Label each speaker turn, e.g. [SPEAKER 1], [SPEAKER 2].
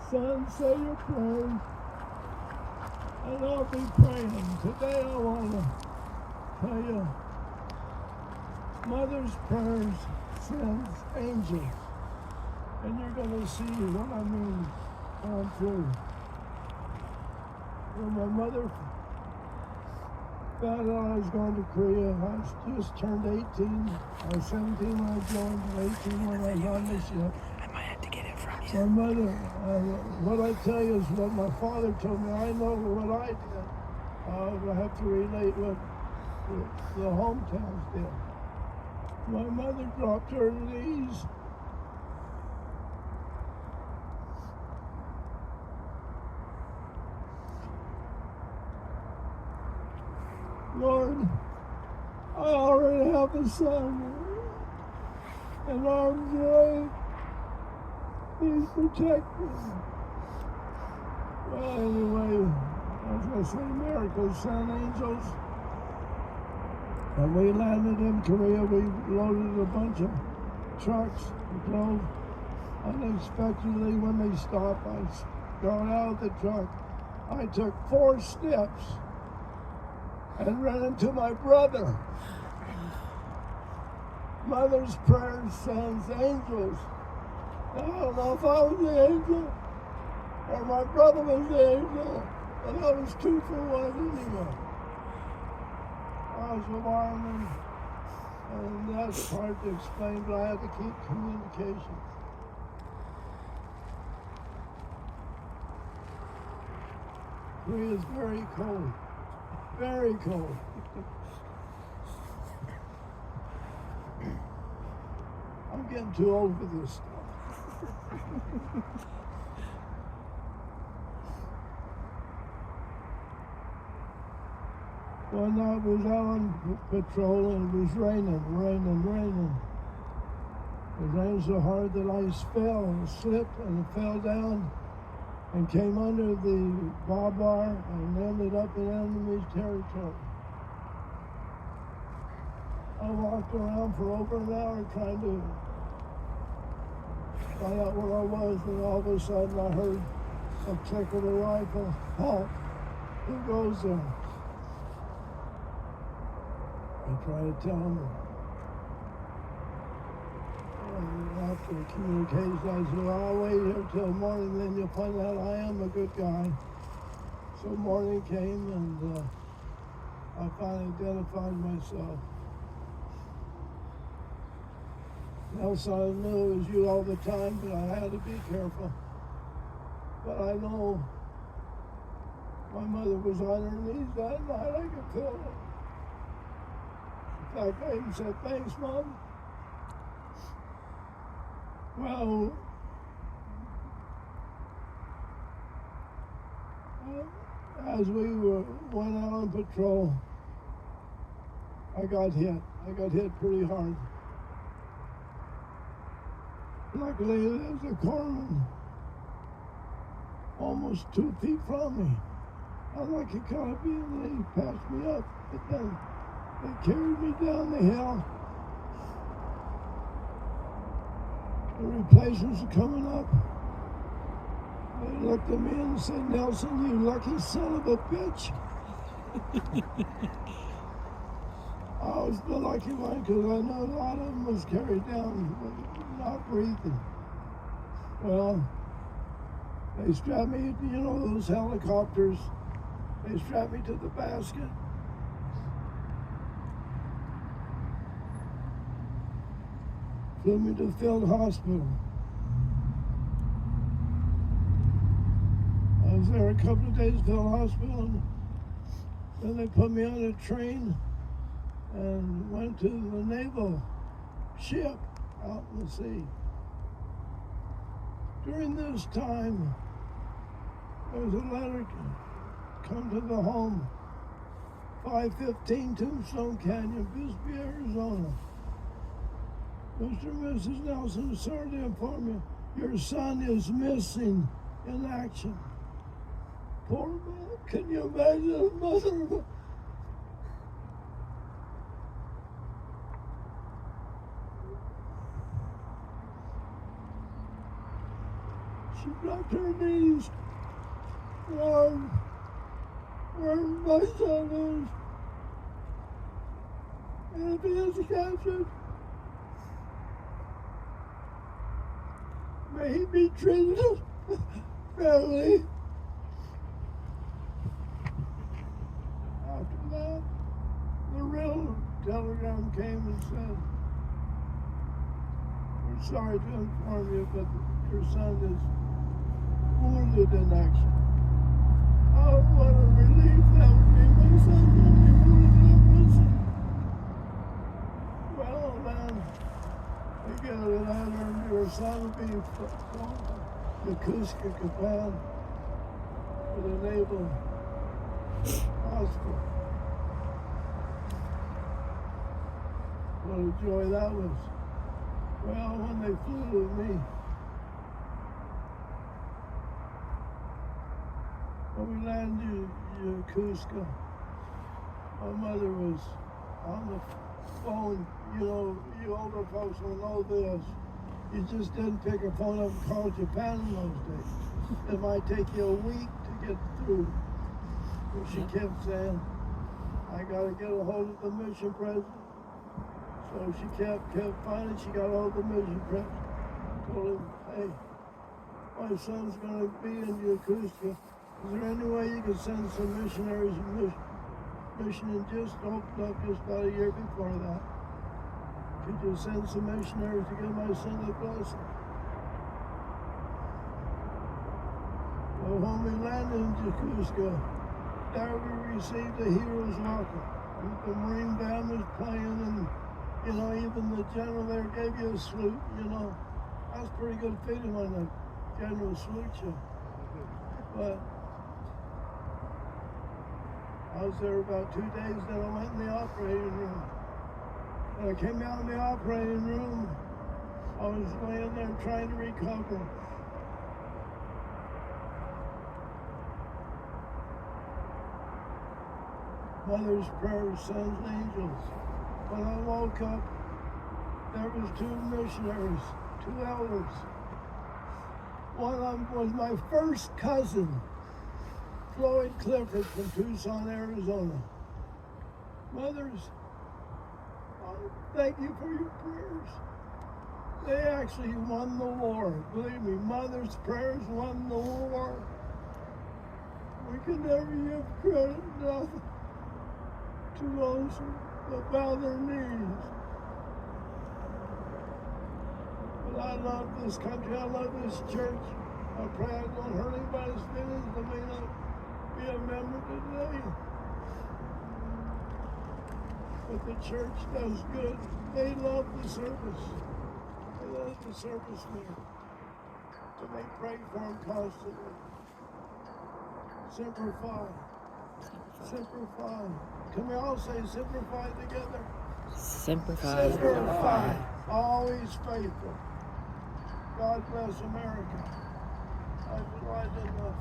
[SPEAKER 1] Son, say your prayers, and I'll be praying. Today I want to tell you, mother's prayers sends angels, and you're going to see what I mean on through. When my mother found out I was going to Korea, I just turned 18. I was 17 when I joined, and 18 when I was on the ship.
[SPEAKER 2] I might have to get it from you.
[SPEAKER 1] My mother, what I tell you is what my father told me. I know what I did. I have to relate what the hometowns did. My mother dropped her knees. Lord, I already have a son, and arms wide. Please protect me. Well, anyway, as I say, miracles send angels. When we landed in Korea, we loaded a bunch of trucks. We drove unexpectedly. When they stopped, I got out of the truck. I took 4 steps and ran into my brother. Mother's prayer sends angels. I don't know if I was the angel or my brother was the angel, but I was 2 for 1 anyway. I was alarming, and that's hard to explain, but I had to keep communication. Korea is very cold. Very cold. I'm getting too old for this stuff. One night I was out on patrol and it was raining. It rained so hard that I fell and slipped and fell down and came under the barbed wire and ended up in enemy territory. I walked around for over an hour trying to find out where I was, and all of a sudden I heard a click of a rifle. Halt! Who goes there? I tried to tell him. And after the communication, I said, well, I'll wait here till morning, then you'll find out I am a good guy. So morning came, and I finally identified myself. Nelson, I knew it was you all the time, but I had to be careful. But I know my mother was on her knees that night. I could feel it. In fact, I even said, thanks, Mom. Well, as we went out on patrol, I got hit. I got hit pretty hard. Luckily, there's a corpsman almost 2 feet from me. Unlucky kind of being that he patched me up, but then they carried me down the hill. The replacements are coming up. They looked at me and said, Nelson, you lucky son of a bitch. I was the lucky one because I know a lot of them was carried down, not breathing. Well, they strapped me, you know those helicopters, they strapped me to the basket. Flew me to Field Hospital. I was there a couple of days at Field Hospital, and then they put me on a train and went to the naval ship out in the sea. During this time, there was a letter come to the home, 515 Tombstone Canyon, Bisbee, Arizona. Mr. and Mrs. Nelson, sorry to inform you, your son is missing in action. Poor man, can you imagine a mother? She dropped her knees. Lord, where my son is. And if he is captured, may he be treated fairly. After that, the real telegram came and said, we're sorry to inform you, but your son is wounded in action. Oh, what a relief that would be. My son's only wounded in prison. Well, then, we get a letter, and your son will be flown to Kuska, Japan, to the Naval Hospital. What a joy that was. Well, when they flew to me, when we landed in Yokosuka, my mother was on the phone. You know, you older folks will know this. You just didn't pick a phone up and call Japan in those days. It might take you a week to get through. And she kept saying, I gotta get a hold of the mission president. So she kept finally she got a hold of the mission president. Told him, hey, my son's gonna be in Yokosuka. Is there any way you could send some missionaries and mission and just opened up just about a year before that? Could you send some missionaries to give my son a blessing? Well, when we landed in Yokosuka, there we received a hero's welcome. The Marine band was playing, and you know, even the general there gave you a salute. You know, that's pretty good feeling when the general salutes you. But I was there about 2 days, then I went in the operating room. When I came out in the operating room, I was laying there trying to recover. Mother's prayers, sons, angels. When I woke up, there was 2 missionaries, 2 elders. One of them was my first cousin, Floyd Clifford from Tucson, Arizona. Mothers, thank you for your prayers. They actually won the war. Believe me, Mother's prayers won the war. We can never give credit enough to those that bow their knees. But I love this country. I love this church. I pray I don't hurt anybody's feelings. I may not be a member today. But the church does good. They love the service. They love the service there. And they pray for them constantly. Semper Fi. Semper Fi. Can we all say Semper Fi together?
[SPEAKER 2] Semper Fi.
[SPEAKER 1] Semper Fi. Always faithful. God bless America. I did enough.